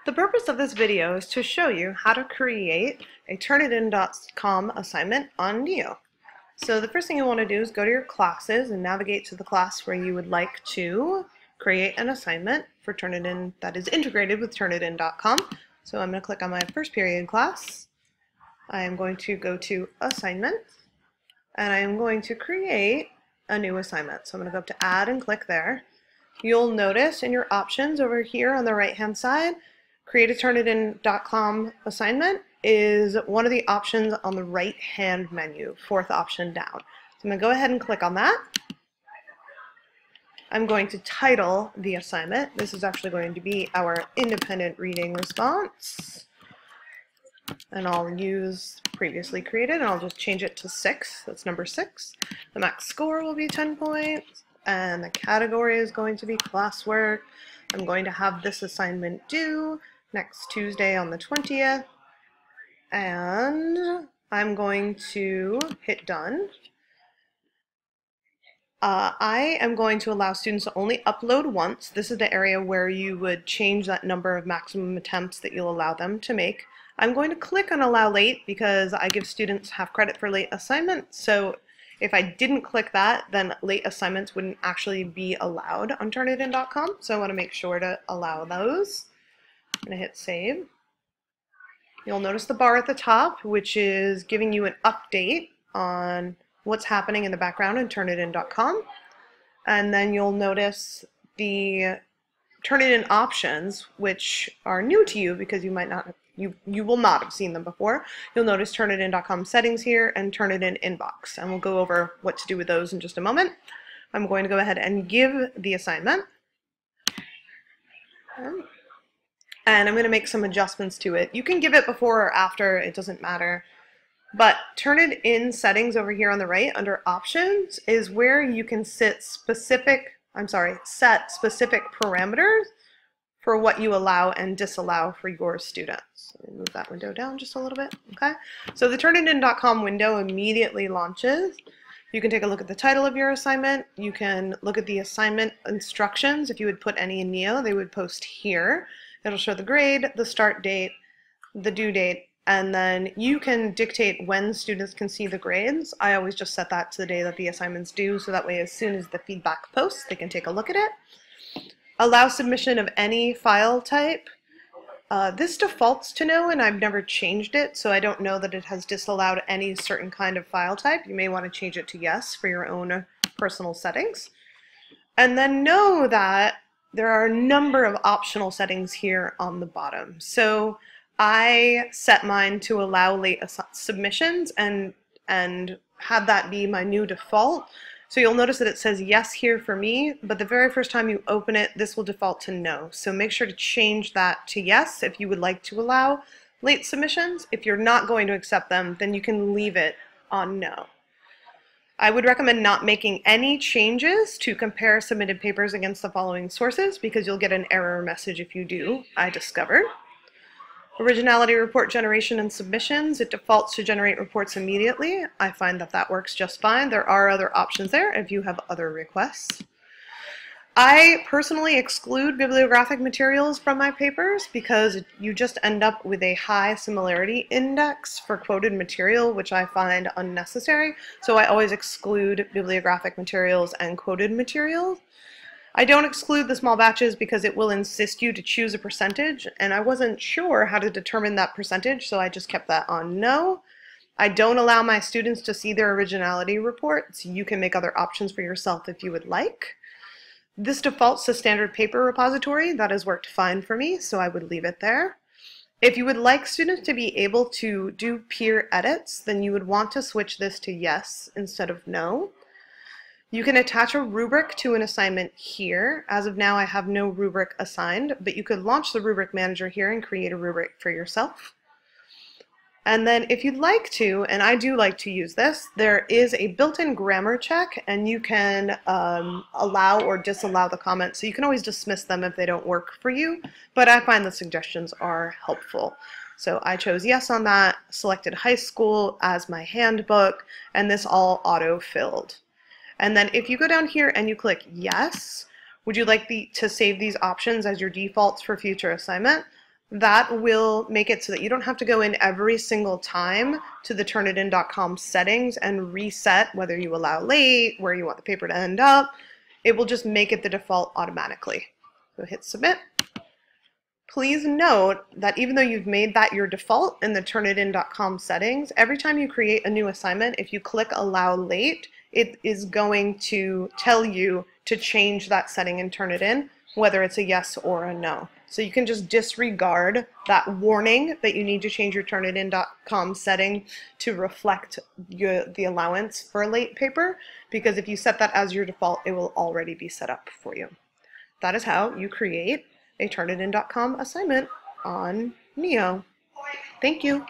The purpose of this video is to show you how to create a Turnitin.com assignment on Neo. So the first thing you want to do is go to your classes and navigate to the class where you would like to create an assignment for Turnitin that is integrated with Turnitin.com. So I'm going to click on my first period class. I am going to go to assignment and I am going to create a new assignment. So I'm going to go up to add and click there. You'll notice in your options over here on the right hand side, create a Turnitin.com assignment is one of the options on the right hand menu, fourth option down. So I'm going to go ahead and click on that. I'm going to title the assignment. This is actually going to be our independent reading response. And I'll use previously created and I'll just change it to 6. That's number 6. The max score will be 10 points and the category is going to be classwork. I'm going to have this assignment due next Tuesday on the 20th, and I'm going to hit done. I am going to allow students to only upload once. This is the area where you would change that number of maximum attempts that you'll allow them to make. I'm going to click on allow late because I give students half credit for late assignments. So if I didn't click that, then late assignments wouldn't actually be allowed on Turnitin.com. So I want to make sure to allow those. I'm going to hit save. You'll notice the bar at the top, which is giving you an update on what's happening in the background in Turnitin.com. And then you'll notice the Turnitin options, which are new to you because you might not, you will not have seen them before. You'll notice Turnitin.com settings here and Turnitin inbox, and we'll go over what to do with those in just a moment. I'm going to go ahead and give the assignment. And I'm going to make some adjustments to it. You can give it before or after, it doesn't matter. But Turnitin settings over here on the right under options is where you can set specific parameters for what you allow and disallow for your students. Let me move that window down just a little bit. Okay. So the Turnitin.com window immediately launches. You can take a look at the title of your assignment. You can look at the assignment instructions. If you would put any in Neo, they would post here. It'll show the grade, the start date, the due date, and then you can dictate when students can see the grades. I always just set that to the day that the assignment's due, so that way as soon as the feedback posts, they can take a look at it. Allow submission of any file type. This defaults to no, and I've never changed it, so I don't know that it has disallowed any certain kind of file type. You may want to change it to yes for your own personal settings. And then know that there are a number of optional settings here on the bottom. So I set mine to allow late submissions and have that be my new default. So you'll notice that it says yes here for me, but the very first time you open it, this will default to no. So make sure to change that to yes if you would like to allow late submissions. If you're not going to accept them, then you can leave it on no. I would recommend not making any changes to compare submitted papers against the following sources because you'll get an error message if you do, I discovered. Originality report generation and submissions, it defaults to generate reports immediately. I find that that works just fine. There are other options there if you have other requests. I personally exclude bibliographic materials from my papers because you just end up with a high similarity index for quoted material, which I find unnecessary. So I always exclude bibliographic materials and quoted materials. I don't exclude the small batches because it will insist you to choose a percentage, and I wasn't sure how to determine that percentage, so I just kept that on no. I don't allow my students to see their originality reports. You can make other options for yourself if you would like. This defaults to standard paper repository. That has worked fine for me, so I would leave it there. If you would like students to be able to do peer edits, then you would want to switch this to yes instead of no. You can attach a rubric to an assignment here. As of now, I have no rubric assigned, but you could launch the rubric manager here and create a rubric for yourself. And then if you'd like to, and I do like to use this, there is a built-in grammar check and you can allow or disallow the comments. So you can always dismiss them if they don't work for you, but I find the suggestions are helpful. So I chose yes on that, selected high school as my handbook, and this all auto-filled. And then if you go down here and you click yes, would you like to save these options as your defaults for future assignment? that will make it so that you don't have to go in every single time to the Turnitin.com settings and reset whether you allow late, where you want the paper to end up. It will just make it the default automatically. So hit submit. Please note that even though you've made that your default in the Turnitin.com settings, every time you create a new assignment, if you click allow late, it is going to tell you to change that setting and turn it in, whether it's a yes or a no. So you can just disregard that warning that you need to change your Turnitin.com setting to reflect the allowance for a late paper, because if you set that as your default, it will already be set up for you. That is how you create a Turnitin.com assignment on Neo. Thank you.